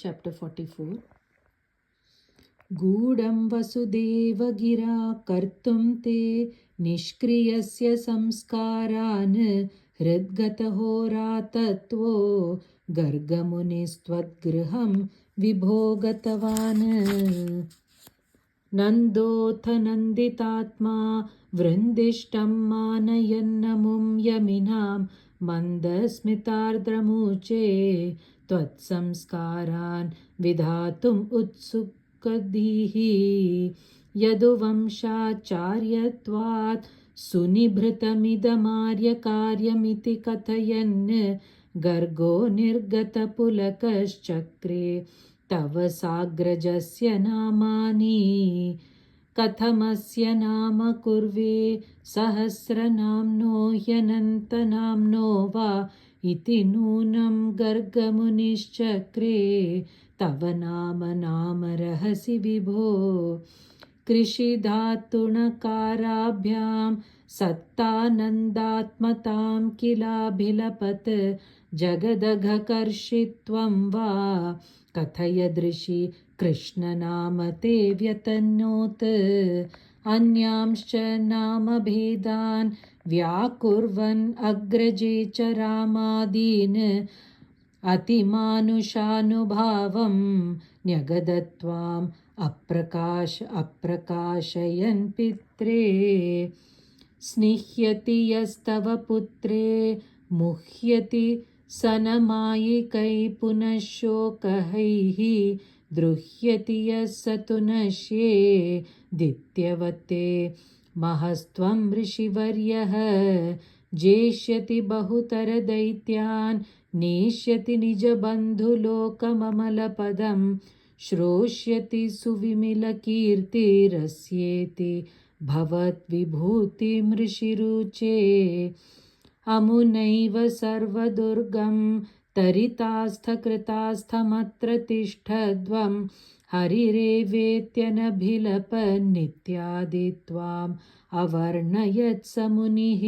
Chapter 44. गूढं वसुदेवगिरा कर्तुं ते निष्क्रियस्य संस्कारान् हृद्गतहोरातत्वो गर्गमुनिस्त्वद्गृहं विभोगतवान्। नन्दोऽथ नन्दितात्मा वृन्दिष्टं मानयन्नमुं यमिनां मन्दस्मितार्द्रमुचे त्वत्संस्कारान् विधातुम् उत्सुकधीः। यदुवंशाचार्यत्वात् सुनिभृतमिदमार्यकार्यमिति कथयन् गर्गो निर्गतपुलकश्चक्रे तव साग्रजस्य नामानि। कथमस्य नाम कुर्वे सहस्रनाम्नो ह्यनन्तनाम्नो वा इति नूनं गर्गमुनिश्चक्रे तव नाम रहसि विभो। कृषिधातुणकाराभ्यां सत्तानन्दात्मतां किलाभिलपत् जगदघकर्षित्वं वा कथयदृशि कृष्णनाम ते व्यतनोत्। अन्यांश्च नामभेदान् व्याकुर्वन् अग्रजे च रामादीन् अतिमानुषानुभावं न्यगदत्वाम् अप्रकाशयन् पित्रे। स्निह्यति यस्तव पुत्रे मुह्यति सनमायिकै पुनः शोकहैः द्रुह्यति यः स तु नश्ये दित्यवते महस्त्वं ऋषिवर्यः। जेष्यति बहुतरदैत्यान् नेष्यति निजबन्धुलोकममलपदं श्रोष्यति सुविमलकीर्तिरस्येति भवद्विभूतिं ऋषिरुचे। अमुनैव सर्वदुर्गं तरितास्थकृतास्थमत्र तिष्ठध्वं हरिरेवेत्यनभिलपन्नित्यादित्वाम् अवर्णयत् स मुनिः।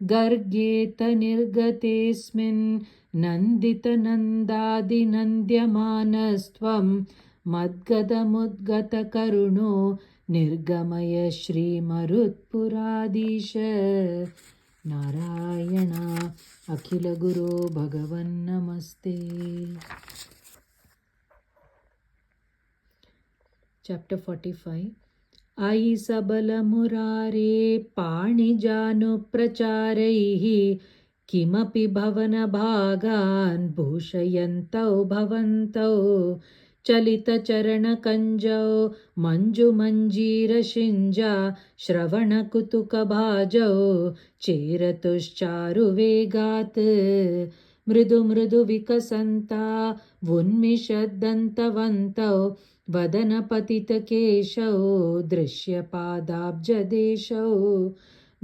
गर्गेत निर्गतेऽस्मिन् नन्दितनन्दादिनन्द्यमानस्त्वं मद्गदमुद्गतकरुणो निर्गमय श्रीमरुत्पुराधीश। नारायण अखिलगुरो भगवन्नमस्ते। Chapter 45. अयि सबलमुरारे पाणिजानुप्रचारैः किमपि भवनभागान् भूषयन्तौ भवन्तौ चलितचरणकञ्जौ मञ्जुमञ्जीरशिञ्जा श्रवणकुतुकभाजौ चेरतुश्चारुवेगात् मृदुविकसन्ता उन्मिषद्दन्तवन्तौ वदनपतितकेशौ दृश्यपादाब्जदेशौ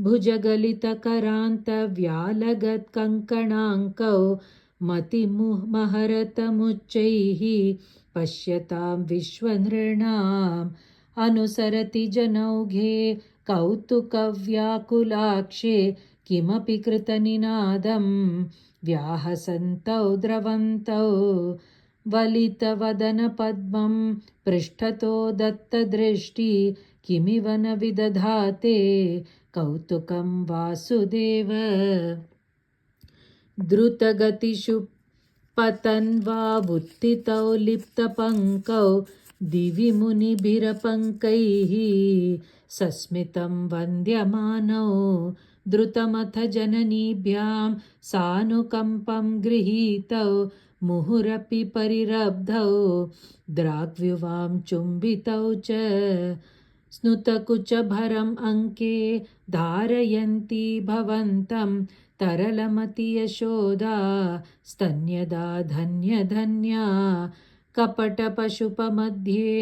भुजगलितकरान्तव्यालगत्कङ्कणाङ्कौ मतिमहरतमुच्चैः पश्यतां विश्वनृणाम् अनुसरति जनौघे कौतुकव्याकुलाक्षे किमपि कृतनिनादं व्याहसन्तौ द्रवन्तौ वलितवदनपद्मं पृष्ठतो दत्तदृष्टि किमिव न विदधाते कौतुकं वासुदेव। द्रुतगतिषु पतन्वावुत्थितौ लिप्तपङ्कौ दिवि मुनिभिरपङ्कैः सस्मितं वन्द्यमानौ द्रुतमथ जननीभ्यां सानुकम्पं गृहीतौ मुहुरपि परिरब्धौ द्राग्व्युवां चुम्बितौ च स्नुतकुचभरम् अङ्के धारयन्ती भवन्तं तरलमति यशोदा स्तन्यदा धन्यधन्या कपटपशुपमध्ये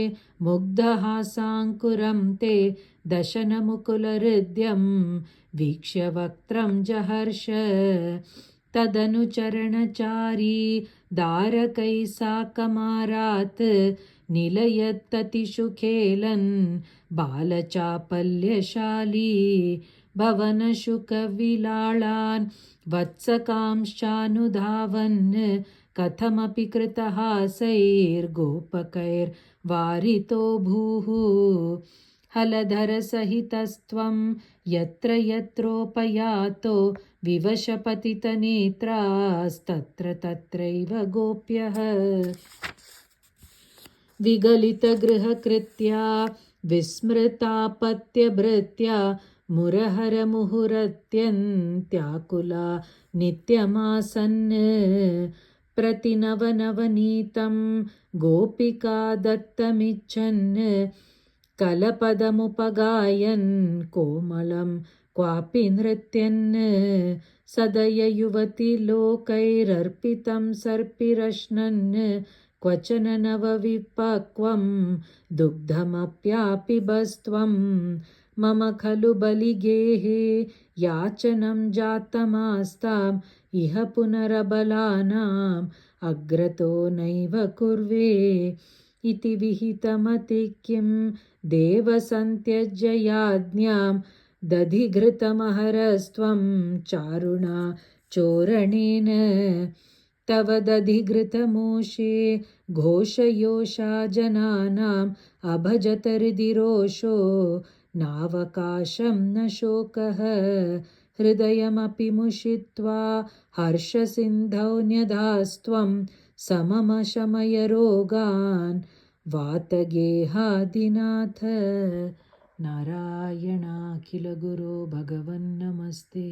मुग्धहासाङ्कुरं ते दशनमुकुलहृद्यं वीक्ष्य वक्त्रं जहर्ष। तदनुचरणचारी दारकैः साकमारात् निलयत्ततिषु खेलन् बालचापल्यशाली भवनशुकविलाळान् वत्सकांश्चानुधावन् कथमपि कृतहासैर्गोपकैर्वारितो भूः हलधरसहितस्त्वं यत्र यत्रोपयातो विवशपतितनेत्रास्तत्र तत्रैव गोप्यः विगलितगृहकृत्या विस्मृतापत्यभृत्या मुरहरमुहुरत्यन्त्याकुला नित्यमासन् प्रतिनवनवनीतं गोपिका दत्तमिच्छन् कलपदमुपगायन् कोमलं क्वापि नृत्यन् सदययुवतिलोकैरर्पितं सर्पिरश्नन् क्वचन नवविपक्वं दुग्धमप्यापिबस्त्वं मम खलु बलिगेहे याचनं जातमास्ताम् इह पुनरबलानाम् अग्रतो नैव कुर्वे इति विहितमति किं देव सन्त्यज्य याज्ञां दधिघृतमहरस्त्वं चारुणा चोरणेन तव दधिघृतमूषे घोषयोषा जनानाम् अभजत हृदि रोषो नावकाशं न शोकः हृदयमपि मुषित्वा हर्षसिन्धौ न्यधास्त्वं सममशमय रोगान् वातगेहादिनाथ नारायणाखिलगुरो भगवन्नमस्ते।